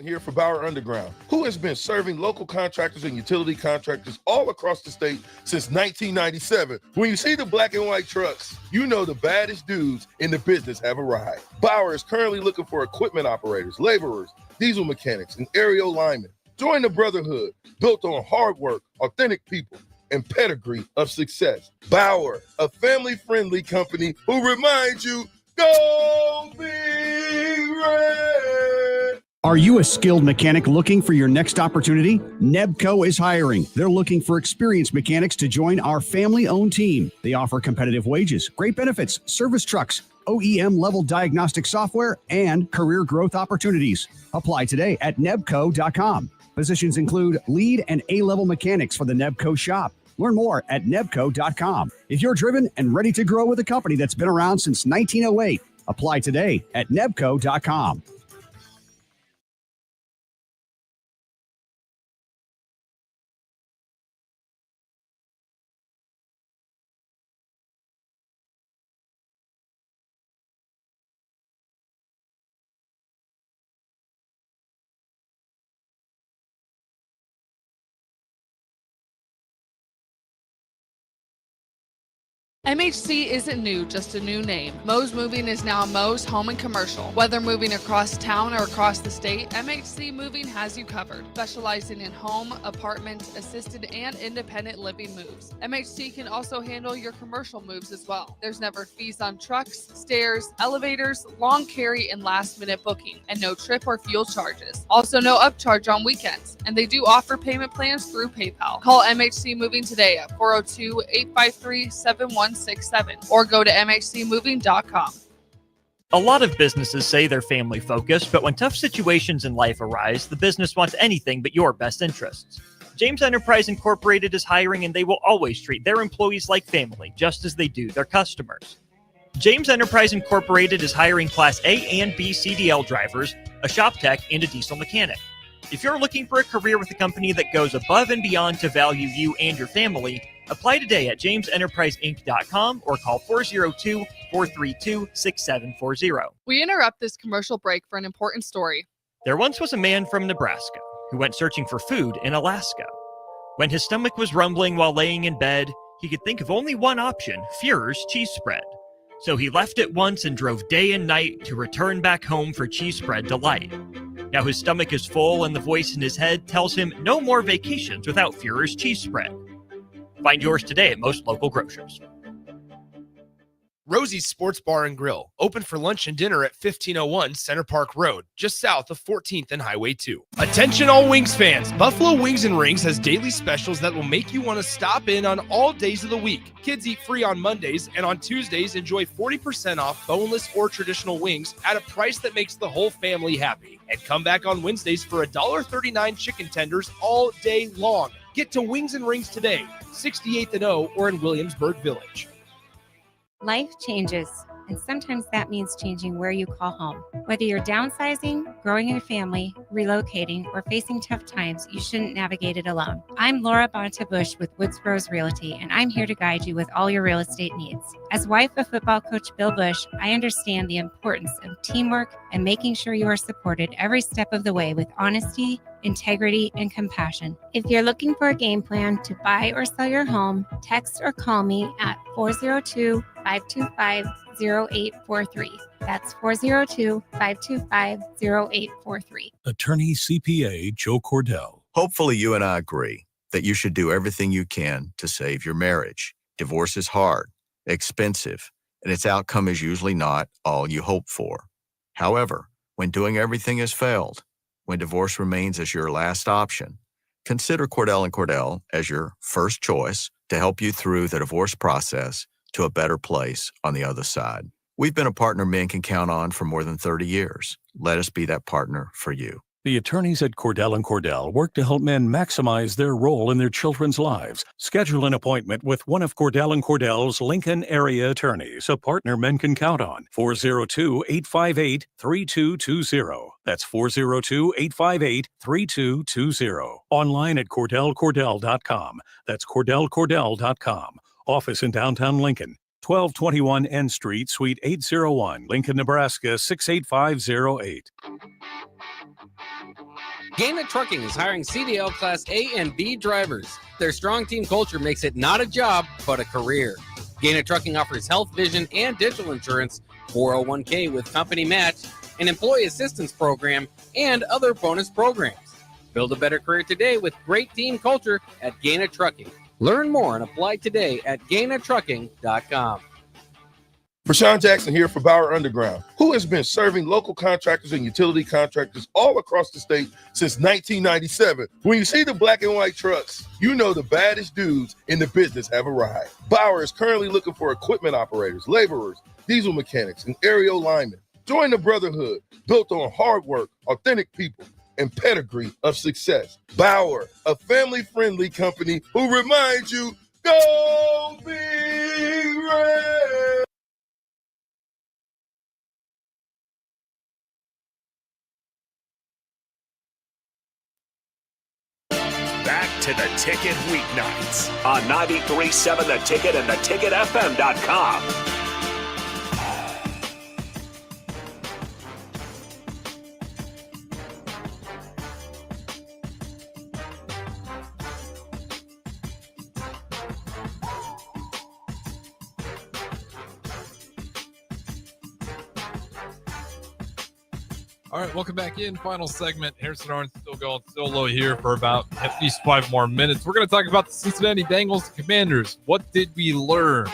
Here for Bauer Underground, who has been serving local contractors and utility contractors all across the state since 1997. When you see the black and white trucks, you know the baddest dudes in the business have arrived. Bauer is currently looking for equipment operators, laborers, diesel mechanics, and aerial linemen. Join the brotherhood built on hard work, authentic people, and pedigree of success. Bauer, a family-friendly company who reminds you, go Big Red! Are you a skilled mechanic looking for your next opportunity? Nebco is hiring. They're looking for experienced mechanics to join our family-owned team. They offer competitive wages, great benefits, service trucks, OEM-level diagnostic software, and career growth opportunities. Apply today at nebco.com. Positions include lead and A-level mechanics for the Nebco shop. Learn more at nebco.com. If you're driven and ready to grow with a company that's been around since 1908, apply today at nebco.com. MHC isn't new, just a new name. Mo's Moving is now Mo's Home and Commercial. Whether moving across town or across the state, MHC Moving has you covered. Specializing in home, apartment, assisted, and independent living moves. MHC can also handle your commercial moves as well. There's never fees on trucks, stairs, elevators, long carry, and last-minute booking, and no trip or fuel charges. Also no upcharge on weekends, and they do offer payment plans through PayPal. Call MHC Moving today at 402-853-7167 or go to mhcmoving.com. A lot of businesses say they're family focused, but when tough situations in life arise, the business wants anything but your best interests. James Enterprise Incorporated is hiring, and they will always treat their employees like family, just as they do their customers. James Enterprise Incorporated is hiring Class A and B CDL drivers, a shop tech, and a diesel mechanic. If you're looking for a career with a company that goes above and beyond to value you and your family, Apply today at jamesenterpriseinc.com or call 402-432-6740. We interrupt this commercial break for an important story. There once was a man from Nebraska who went searching for food in Alaska. When his stomach was rumbling while laying in bed, he could think of only one option, Führer's cheese spread. So he left it once and drove day and night to return back home for cheese spread delight. Now his stomach is full and the voice in his head tells him no more vacations without Führer's cheese spread. Find yours today at most local grocers. Rosie's Sports Bar and Grill, open for lunch and dinner at 1501 Center Park Road, just south of 14th and Highway 2. Attention all Wings fans, Buffalo Wings and Rings has daily specials that will make you want to stop in on all days of the week. Kids eat free on Mondays, and on Tuesdays enjoy 40% off boneless or traditional wings at a price that makes the whole family happy. And come back on Wednesdays for $1.39 chicken tenders all day long. Get to Wings and Rings today, 68th and O or in Williamsburg Village. Life changes, and sometimes that means changing where you call home. Whether you're downsizing, growing a family, relocating, or facing tough times, you shouldn't navigate it alone. I'm Laura Bonta Bush with Woods Bros Realty, and I'm here to guide you with all your real estate needs. As wife of football coach Bill Bush, I understand the importance of teamwork and making sure you are supported every step of the way with honesty, integrity, and compassion. If you're looking for a game plan to buy or sell your home, text or call me at 402-525-0843. That's 402-525-0843. Attorney CPA Joe Cordell. Hopefully you and I agree that you should do everything you can to save your marriage. Divorce is hard, expensive, and its outcome is usually not all you hope for. However, when doing everything has failed, when divorce remains as your last option, consider Cordell & Cordell as your first choice to help you through the divorce process to a better place on the other side. We've been a partner men can count on for more than 30 years. Let us be that partner for you. The attorneys at Cordell & Cordell work to help men maximize their role in their children's lives. Schedule an appointment with one of Cordell & Cordell's Lincoln area attorneys, a partner men can count on. 402-858-3220. That's 402-858-3220. Online at CordellCordell.com. That's CordellCordell.com. Office in downtown Lincoln. 1221 N Street, Suite 801, Lincoln, Nebraska 68508. Gaina Trucking is hiring CDL Class A and B drivers. Their strong team culture makes it not a job, but a career. Gaina Trucking offers health, vision, and dental insurance, 401k with company match, an employee assistance program, and other bonus programs. Build a better career today with great team culture at Gaina Trucking. Learn more and apply today at GainaTrucking.com. Rashawn Jackson here for Bauer Underground, who has been serving local contractors and utility contractors all across the state since 1997. When you see the black and white trucks, you know the baddest dudes in the business have arrived. Bauer is currently looking for equipment operators, laborers, diesel mechanics, and aerial linemen. Join the brotherhood built on hard work, authentic people, and pedigree of success. Bauer, a family-friendly company who reminds you, go Big Red! Back to the Ticket Weeknights on 93.7 The Ticket and theticketfm.com. All right, welcome back in. Final segment. Harrison Arens still going solo here for about at least 5 more minutes. We're going to talk about the Cincinnati Bengals and Commanders. What did we learn?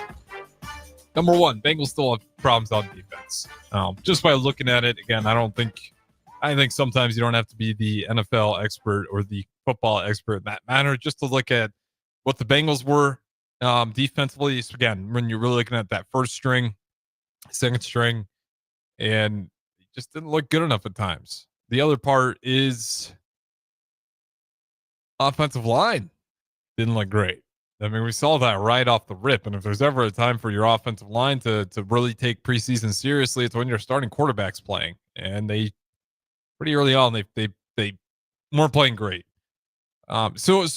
Number one, Bengals still have problems on defense. Just by looking at it, again, I think sometimes you don't have to be the NFL expert or the football expert in that matter, just to look at what the Bengals were defensively. So again, when you're really looking at that first string, second string, and just didn't look good enough at times. The other part is offensive line didn't look great. I mean, we saw that right off the rip. And if there's ever a time for your offensive line to really take preseason seriously, it's when your starting quarterback's playing. And they pretty early on, they weren't playing great. So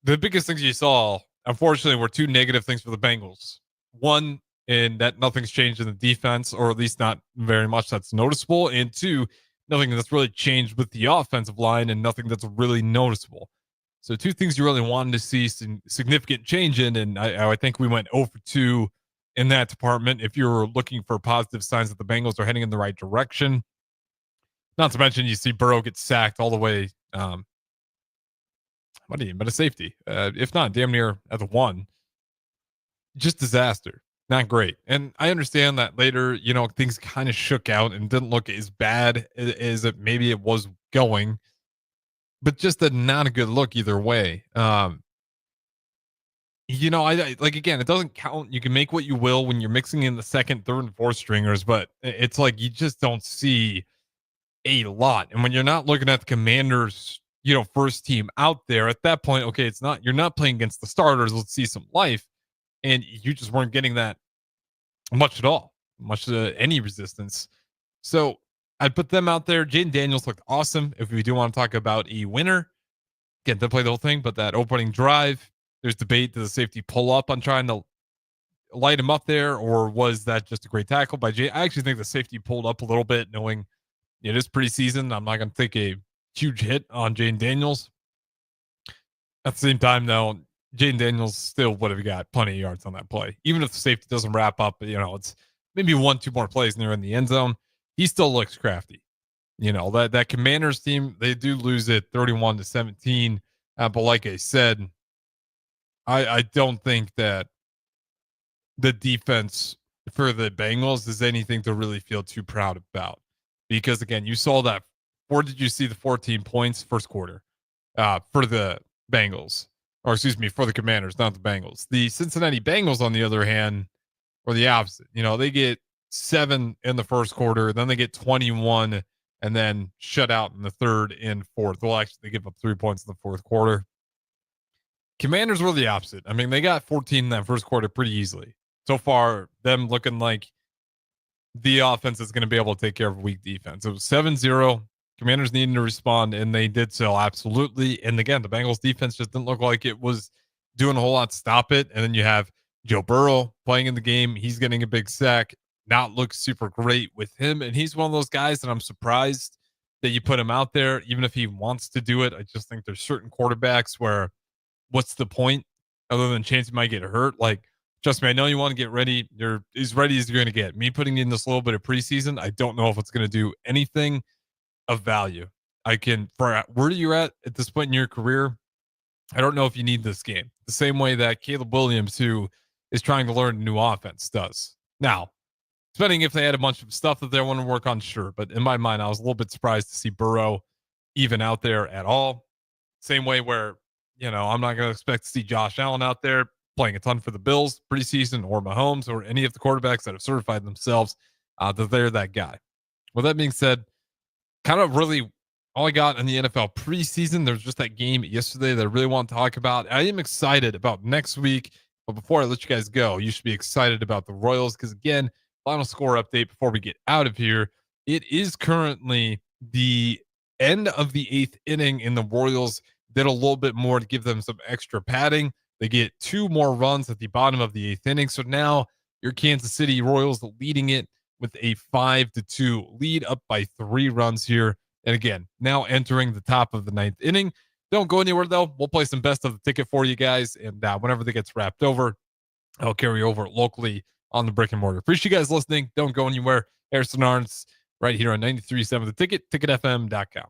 the biggest things you saw unfortunately were two negative things for the Bengals. One, in that nothing's changed in the defense, or at least not very much that's noticeable. And two, nothing that's really changed with the offensive line and nothing that's really noticeable. So two things you really wanted to see some significant change in. And I think we went 0 for 2 in that department. If you're looking for positive signs that the Bengals are heading in the right direction, not to mention you see Burrow get sacked all the way. What do you mean? But a safety, if not damn near at the 1, just disaster. Not great. And I understand that later, things kind of shook out and didn't look as bad as it maybe it was going, but just not a good look either way. I like, again, it doesn't count. You can make what you will when you're mixing in the second, third, and fourth stringers, but it's like you just don't see a lot. And when you're not looking at the Commanders, first team out there at that point, okay, you're not playing against the starters. Let's see some life. And you just weren't getting that much at all, any resistance. So I'd put them out there. Jaden Daniels looked awesome. If we do want to talk about a winner, again, didn't play the whole thing, but that opening drive, there's debate. Does the safety pull up on trying to light him up there, or was that just a great tackle by Jay? I actually think the safety pulled up a little bit, knowing it is preseason. I'm not going to take a huge hit on Jaden Daniels. At the same time, though, Jaden Daniels still would have got plenty of yards on that play. Even if the safety doesn't wrap up, it's maybe 1-2 more plays and they're in the end zone. He still looks crafty. That Commanders team, they do lose it 31-17. But like I said, I don't think that the defense for the Bengals is anything to really feel too proud about. Because, again, you saw that. Or did you see the 14 points first quarter for the Bengals? Or excuse me, for the Commanders, not the Bengals. The Cincinnati Bengals, on the other hand, were the opposite. They get 7 in the first quarter, then they get 21, and then shut out in the third and fourth. Well, actually, they give up 3 points in the fourth quarter. Commanders were the opposite. I mean, they got 14 in that first quarter pretty easily. So far, them looking like the offense is going to be able to take care of a weak defense. It was 7-0. Commanders needing to respond, and they did so, absolutely. And again, the Bengals defense just didn't look like it was doing a whole lot to stop it. And then you have Joe Burrow playing in the game. He's getting a big sack. Not look super great with him. And he's one of those guys that I'm surprised that you put him out there, even if he wants to do it. I just think there's certain quarterbacks where what's the point other than chance you might get hurt? Like, trust me, I know you want to get ready. You're as ready as you're going to get. Me putting in this little bit of preseason, I don't know if it's going to do anything of value. For where you're at this point in your career, I don't know if you need this game the same way that Caleb Williams, who is trying to learn a new offense, does. Now, depending if they had a bunch of stuff that they want to work on, sure. But in my mind, I was a little bit surprised to see Burrow even out there at all. Same way where, I'm not going to expect to see Josh Allen out there playing a ton for the Bills preseason, or Mahomes, or any of the quarterbacks that have certified themselves that they're that guy. With that being said, kind of really all I got in the NFL preseason. There's just that game yesterday that I really want to talk about. I am excited about next week, but before I let you guys go, you should be excited about the Royals because, again, final score update before we get out of here. It is currently the end of the 8th inning, and the Royals did a little bit more to give them some extra padding. They get 2 more runs at the bottom of the 8th inning. So now your Kansas City Royals leading it with a 5-2 lead, up by 3 runs here. And again, now entering the top of the 9th inning. Don't go anywhere, though. We'll play some best of the ticket for you guys. And whenever that gets wrapped over, I'll carry over locally on the brick and mortar. Appreciate you guys listening. Don't go anywhere. Harrison Arens right here on 93.7 The Ticket, ticketfm.com.